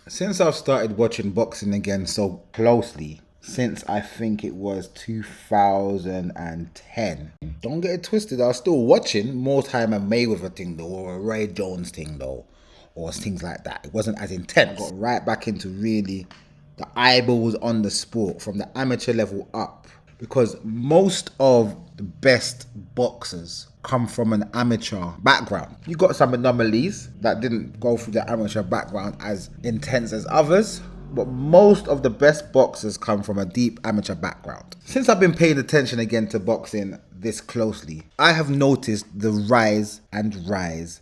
Since I've started watching boxing again so closely, since I think it was 2010. Don't get it twisted, I was still watching more time a Mayweather thing though, or a Ray Jones thing though, or things like that. It wasn't as intense. I got right back into really the eyeballs on the sport from the amateur level up, because most of the best boxers come from an amateur background. You got some anomalies that didn't go through the amateur background as intense as others, but most of the best boxers come from a deep amateur background. Since I've been paying attention again to boxing this closely, I have noticed the rise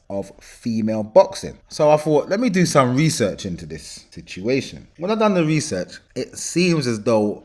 of female boxing. So I thought, let me do some research into this situation. When I've done the research, it seems as though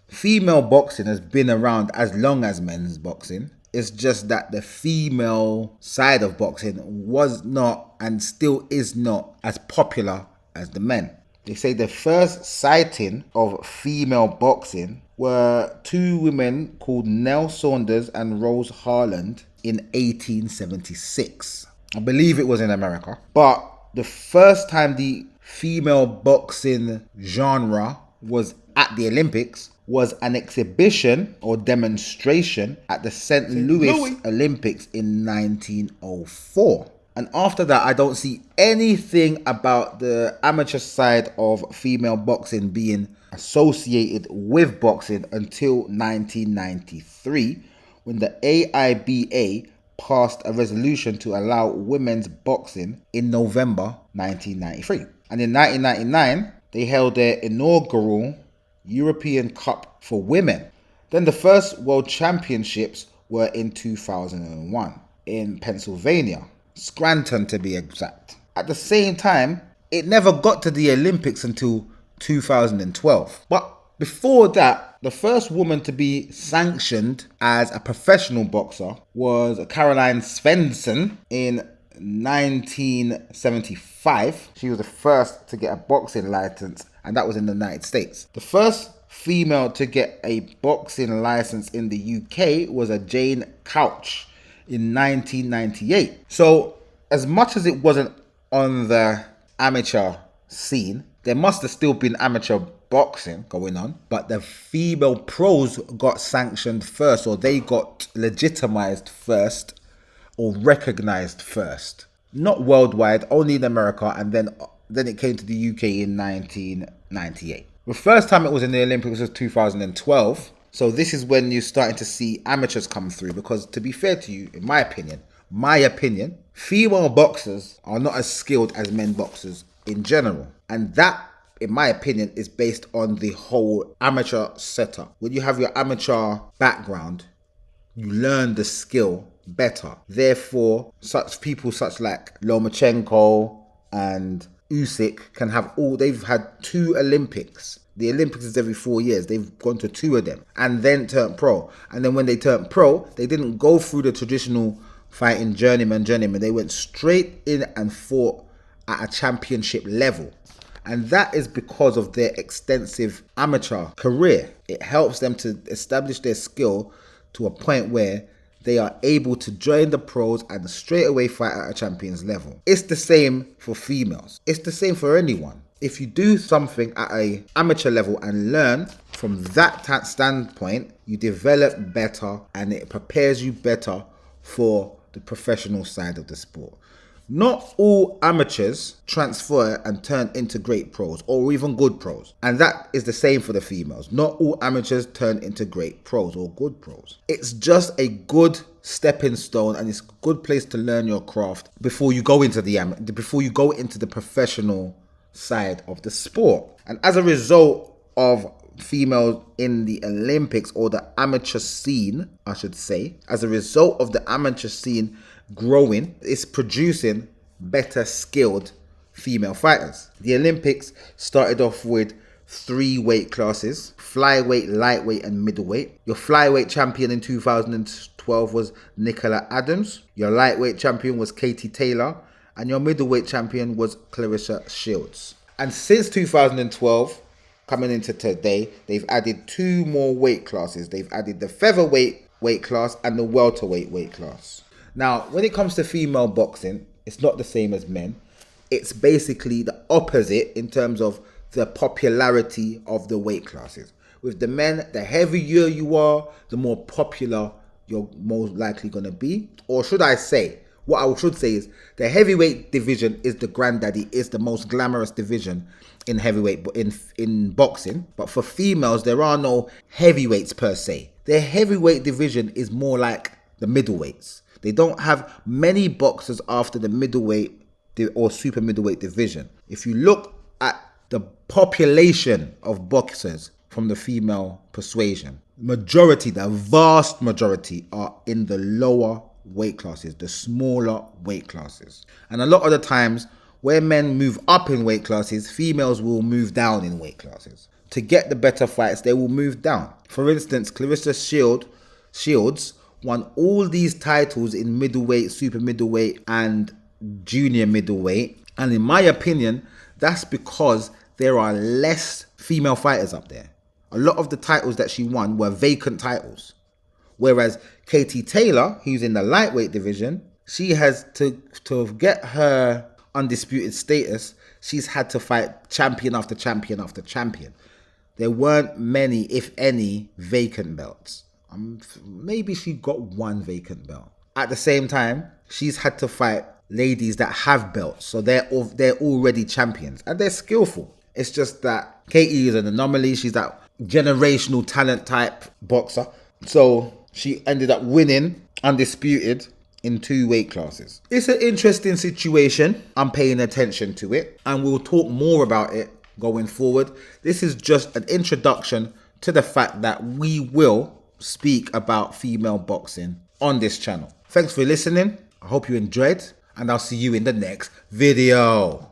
female boxing has been around as long as men's boxing. It's just that the female side of boxing was not and still is not as popular as the men. They say the first sighting of female boxing were two women called Nell Saunders and Rose Harland in 1876. I believe it was in America. But the first time the female boxing genre was at the Olympics was an exhibition or demonstration at the St. Louis Olympics in 1904. And after that, I don't see anything about the amateur side of female boxing being associated with boxing until 1993, when the AIBA passed a resolution to allow women's boxing in November 1993. And in 1999, they held their inaugural European Cup for women. Then the first World Championships were in 2001 in Pennsylvania, Scranton to be exact. At the same time, it never got to the Olympics until 2012. But before that, the first woman to be sanctioned as a professional boxer was Caroline Svensson in 1975. She was the first to get a boxing license, and that was in the United States. The first female to get a boxing license in the UK was a Jane Couch in 1998. So as much as it wasn't on the amateur scene, there must have still been amateur boxing going on, but the female pros got sanctioned first, or they got legitimized first or recognized first. Not worldwide, only in America, and then it came to the UK in 1998. The first time it was in the Olympics was 2012. So this is when you're starting to see amateurs come through, because to be fair to you, in my opinion, female boxers are not as skilled as men boxers in general. And that, in my opinion, is based on the whole amateur setup. When you have your amateur background, you learn the skill better. Therefore, such people such like Lomachenko and Usyk can have they've had 2 Olympics. The Olympics is every 4 years. They've gone to 2 of them and then turned pro. And then when they turned pro, they didn't go through the traditional fighting journeyman. They went straight in and fought at a championship level. And that is because of their extensive amateur career. It helps them to establish their skill to a point where they are able to join the pros and straight away fight at a champion's level. It's the same for females. It's the same for anyone. If you do something at an amateur level and learn from that standpoint, you develop better and it prepares you better for the professional side of the sport. Not all amateurs transfer and turn into great pros or even good pros. And that is the same for the females. Not all amateurs turn into great pros or good pros. It's just a good stepping stone, and it's a good place to learn your craft before you go into the professional side of the sport. And as a result of females in the Olympics, or the amateur scene, I should say, as a result of the amateur scene growing, it's producing better skilled female fighters. The Olympics started off with 3 weight classes: flyweight, lightweight and middleweight. Your flyweight champion in 2012 was Nicola Adams. Your lightweight champion was Katie Taylor, and your middleweight champion was Clarissa Shields. And since 2012 coming into today, they've added 2 more weight classes. They've added the featherweight weight class and the welterweight weight class. Now, when it comes to female boxing, it's not the same as men. it's basically the opposite in terms of the popularity of the weight classes. With the men, the heavier you are, the more popular you're most likely going to be. Or should I say, what I should say is the heavyweight division is the granddaddy, is the most glamorous division in heavyweight, in boxing. But for females, there are no heavyweights per se. Their heavyweight division is more like the middleweights. They don't have many boxers after the middleweight or super middleweight division. If you look at the population of boxers from the female persuasion, the vast majority are in the lower weight classes, the smaller weight classes. And a lot of the times where men move up in weight classes, females will move down in weight classes. To get the better fights, they will move down. For instance, Clarissa Shields won all these titles in middleweight, super middleweight, and junior middleweight. And in my opinion, that's because there are less female fighters up there. A lot of the titles that she won were vacant titles. Whereas Katie Taylor, who's in the lightweight division, she has to get her undisputed status, she's had to fight champion after champion after champion. There weren't many, if any, vacant belts. Maybe she got one vacant belt. At the same time, she's had to fight ladies that have belts, so they're already champions and they're skillful. It's just that Katie is an anomaly. She's that generational talent type boxer, so she ended up winning undisputed in 2 weight classes. It's an interesting situation. I'm paying attention to it, and we'll talk more about it going forward. This is just an introduction to the fact that we will speak about female boxing on this channel. Thanks for listening. I hope you enjoyed, and I'll see you in the next video.